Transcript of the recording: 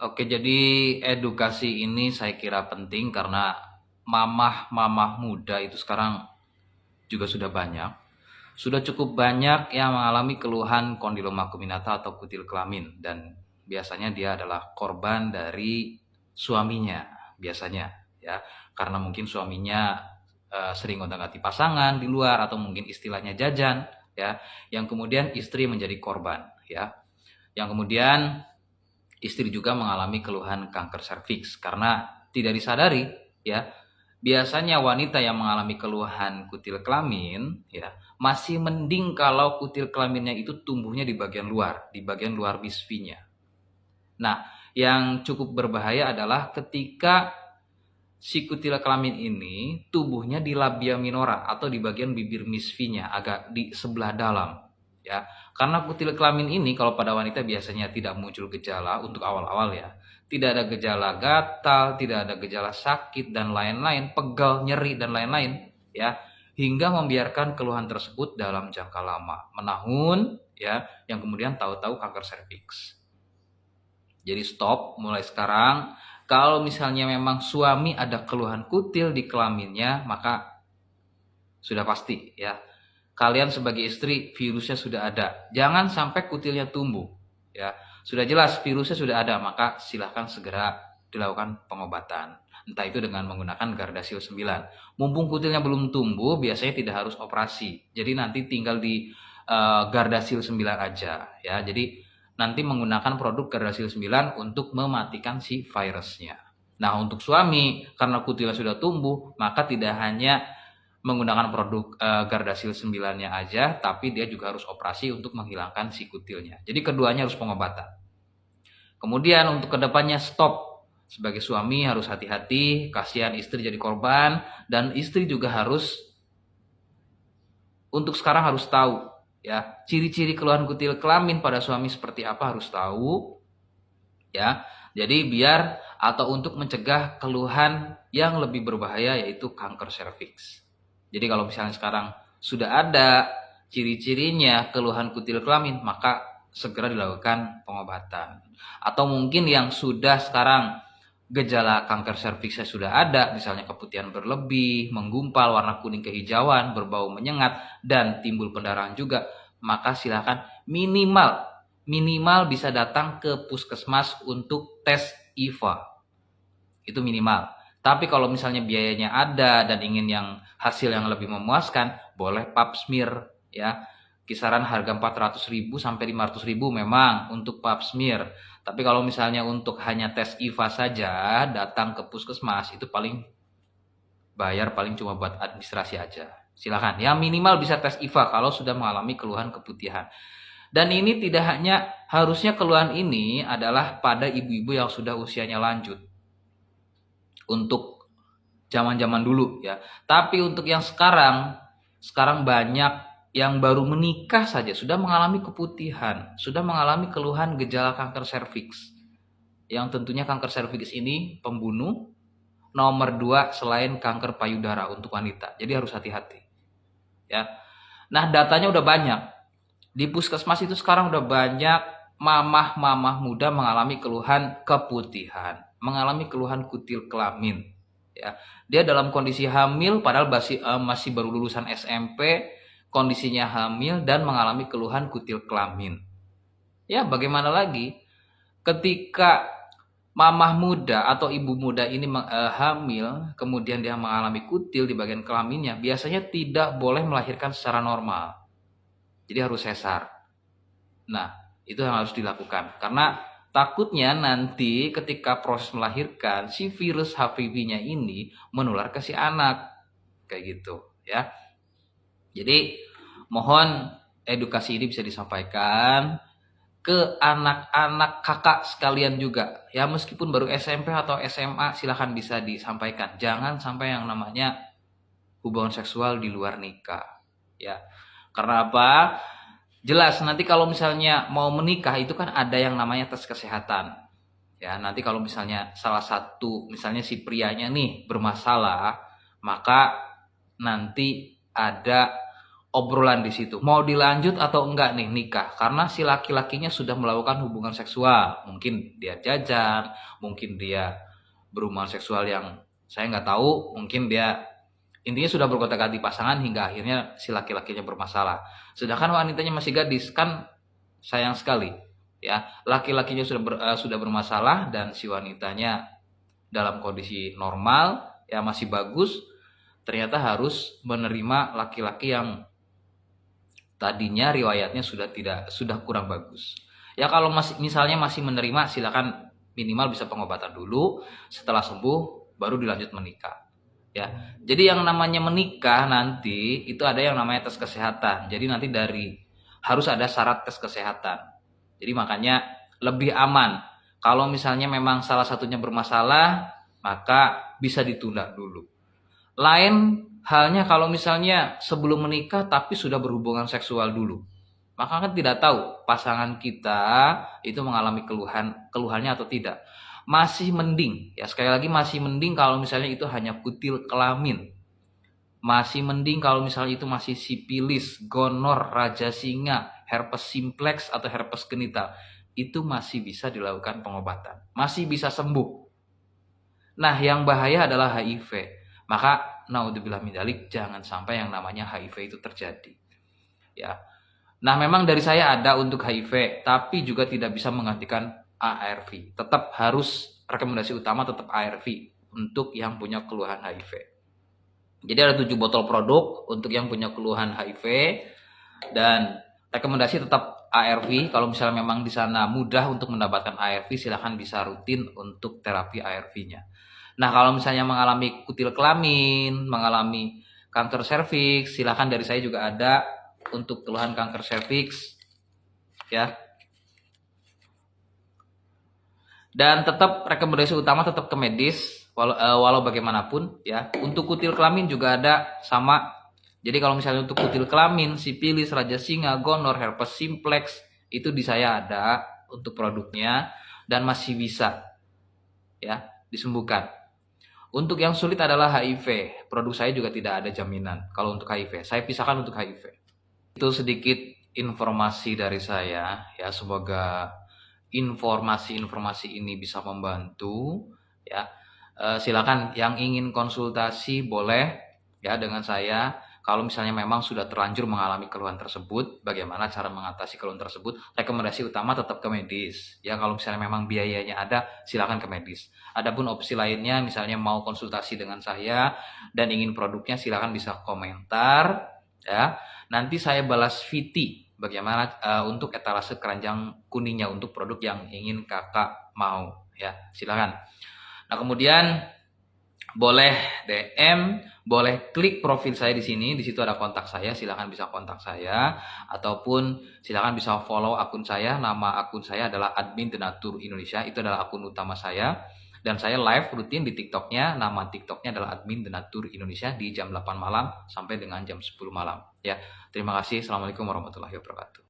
Oke, jadi edukasi ini saya kira penting karena mamah-mamah muda itu sekarang juga sudah banyak. Sudah cukup banyak yang mengalami keluhan kondiloma acuminata atau kutil kelamin, dan biasanya dia adalah korban dari suaminya biasanya, ya. Karena mungkin suaminya sering gonta-ganti pasangan di luar, atau mungkin istilahnya jajan, ya. Yang kemudian istri menjadi korban, ya. Yang kemudian istri juga mengalami keluhan kanker serviks karena tidak disadari, ya. Biasanya wanita yang mengalami keluhan kutil kelamin, ya, masih mending kalau kutil kelaminnya itu tumbuhnya di bagian luar misfinya. Nah, yang cukup berbahaya adalah ketika si kutil kelamin ini tubuhnya di labia minora atau di bagian bibir misfinya, agak di sebelah dalam, ya. Karena kutil kelamin ini kalau pada wanita biasanya tidak muncul gejala untuk awal-awal, ya. Tidak ada gejala gatal, tidak ada gejala sakit dan lain-lain, pegal, nyeri dan lain-lain, ya. Hingga membiarkan keluhan tersebut dalam jangka lama, menahun, ya, yang kemudian tahu-tahu kanker serviks. Jadi stop mulai sekarang. Kalau misalnya memang suami ada keluhan kutil di kelaminnya, maka sudah pasti, ya, kalian sebagai istri virusnya sudah ada. Jangan sampai kutilnya tumbuh, ya. Sudah jelas virusnya sudah ada, maka silahkan segera dilakukan pengobatan. Entah itu dengan menggunakan Gardasil 9. Mumpung kutilnya belum tumbuh, biasanya tidak harus operasi. Jadi nanti tinggal di Gardasil 9 aja, ya. Jadi nanti menggunakan produk Gardasil 9 untuk mematikan si virusnya. Nah, untuk suami karena kutilnya sudah tumbuh, maka tidak hanya menggunakan produk Gardasil 9-nya aja, tapi dia juga harus operasi untuk menghilangkan si kutilnya. Jadi keduanya harus pengobatan. Kemudian untuk kedepannya stop. Sebagai suami harus hati-hati, kasihan istri jadi korban, dan istri juga harus untuk sekarang harus tahu, ya, ciri-ciri keluhan kutil kelamin pada suami seperti apa harus tahu, ya. Jadi biar atau untuk mencegah keluhan yang lebih berbahaya yaitu kanker serviks. Jadi kalau misalnya sekarang sudah ada ciri-cirinya keluhan kutil kelamin, maka segera dilakukan pengobatan. Atau mungkin yang sudah sekarang gejala kanker serviksnya sudah ada, misalnya keputihan berlebih, menggumpal, warna kuning kehijauan, berbau menyengat, dan timbul pendarahan juga, maka silakan minimal bisa datang ke puskesmas untuk tes IVA. Itu minimal. Tapi kalau misalnya biayanya ada dan ingin yang hasil yang lebih memuaskan, boleh pap smear, ya. Kisaran harga 400.000 sampai 500.000 memang untuk pap smear. Tapi kalau misalnya untuk hanya tes IVA saja, datang ke puskesmas itu paling bayar paling cuma buat administrasi aja. Silakan. Ya minimal bisa tes IVA kalau sudah mengalami keluhan keputihan. Dan ini tidak hanya harusnya keluhan ini adalah pada ibu-ibu yang sudah usianya lanjut. Untuk zaman-zaman dulu, ya. Tapi untuk yang sekarang banyak yang baru menikah saja sudah mengalami keputihan, sudah mengalami keluhan gejala kanker serviks. Yang tentunya kanker serviks ini pembunuh nomor 2 selain kanker payudara untuk wanita. Jadi harus hati-hati, ya. Nah, datanya udah banyak. Di puskesmas itu sekarang udah banyak mamah-mamah muda mengalami keluhan keputihan, mengalami keluhan kutil kelamin, ya. Dia dalam kondisi hamil padahal masih baru lulusan SMP, kondisinya hamil dan mengalami keluhan kutil kelamin. Ya, bagaimana lagi ketika mamah muda atau ibu muda ini hamil, kemudian dia mengalami kutil di bagian kelaminnya, biasanya tidak boleh melahirkan secara normal. Jadi harus sesar. Nah, itu yang harus dilakukan. Karena takutnya nanti ketika proses melahirkan, si virus HPV-nya ini menular ke si anak. Kayak gitu, ya. Jadi mohon edukasi ini bisa disampaikan ke anak-anak kakak sekalian juga. Ya meskipun baru SMP atau SMA silahkan bisa disampaikan. Jangan sampai yang namanya hubungan seksual di luar nikah. Ya. Karena apa? Jelas nanti kalau misalnya mau menikah itu kan ada yang namanya tes kesehatan. Ya, nanti kalau misalnya salah satu misalnya si prianya nih bermasalah, maka nanti ada obrolan di situ. Mau dilanjut atau enggak nih nikah? Karena si laki-lakinya sudah melakukan hubungan seksual. Mungkin dia jajan, mungkin dia berhubungan seksual yang saya nggak tahu, mungkin dia intinya sudah bergonta-ganti pasangan hingga akhirnya si laki-lakinya bermasalah. Sedangkan wanitanya masih gadis, kan sayang sekali. Ya, laki-lakinya sudah bermasalah dan si wanitanya dalam kondisi normal, ya masih bagus, ternyata harus menerima laki-laki yang tadinya riwayatnya sudah kurang bagus. Ya kalau misalnya masih menerima, silakan minimal bisa pengobatan dulu, setelah sembuh baru dilanjut menikah. Ya. Jadi yang namanya menikah nanti itu ada yang namanya tes kesehatan. Jadi nanti harus ada syarat tes kesehatan. Jadi makanya lebih aman kalau misalnya memang salah satunya bermasalah, maka bisa ditunda dulu. Lain halnya kalau misalnya sebelum menikah tapi sudah berhubungan seksual dulu. Maka kan tidak tahu pasangan kita itu mengalami keluhannya atau tidak. Masih mending, ya sekali lagi masih mending kalau misalnya itu hanya kutil kelamin. Masih mending kalau misalnya itu masih sipilis, gonor, raja singa, herpes simplex atau herpes genital. Itu masih bisa dilakukan pengobatan. Masih bisa sembuh. Nah, yang bahaya adalah HIV. Maka naudzubillah min dzalik, jangan sampai yang namanya HIV itu terjadi. Ya. Nah, memang dari saya ada untuk HIV, tapi juga tidak bisa menggantikan ARV. Tetap harus rekomendasi utama tetap ARV untuk yang punya keluhan HIV. Jadi ada 7 botol produk untuk yang punya keluhan HIV dan rekomendasi tetap ARV. Kalau misalnya memang di sana mudah untuk mendapatkan ARV, silahkan bisa rutin untuk terapi ARV-nya. Nah, kalau misalnya mengalami kutil kelamin, mengalami kanker serviks, silahkan dari saya juga ada untuk keluhan kanker serviks, ya. Dan tetap rekomendasi utama tetap ke medis, walau bagaimanapun, ya. Untuk kutil kelamin juga ada sama. Jadi kalau misalnya untuk kutil kelamin, sipilis, raja singa, gonor, herpes simplex, itu di saya ada untuk produknya dan masih bisa ya disembuhkan. Untuk yang sulit adalah HIV. Produk saya juga tidak ada jaminan kalau untuk HIV. Saya pisahkan untuk HIV. Itu sedikit informasi dari saya ya, semoga informasi-informasi ini bisa membantu ya. Silakan yang ingin konsultasi boleh ya dengan saya. Kalau misalnya memang sudah terlanjur mengalami keluhan tersebut, bagaimana cara mengatasi keluhan tersebut? Rekomendasi utama tetap ke medis. Ya, kalau misalnya memang biayanya ada, silakan ke medis. Adapun opsi lainnya, misalnya mau konsultasi dengan saya dan ingin produknya, silakan bisa komentar. Ya, nanti saya balas VT bagaimana untuk etalase keranjang kuningnya untuk produk yang ingin kakak mau. Ya, silakan. Nah, kemudian boleh DM, boleh klik profil saya di sini. Di situ ada kontak saya, silakan bisa kontak saya ataupun silakan bisa follow akun saya. Nama akun saya adalah Admin Denatur Indonesia. Itu adalah akun utama saya dan saya live rutin di TikToknya. Nama TikToknya adalah Admin Denatur Indonesia di jam 8 malam sampai dengan jam 10 malam. Ya, terima kasih. Assalamualaikum warahmatullahi wabarakatuh.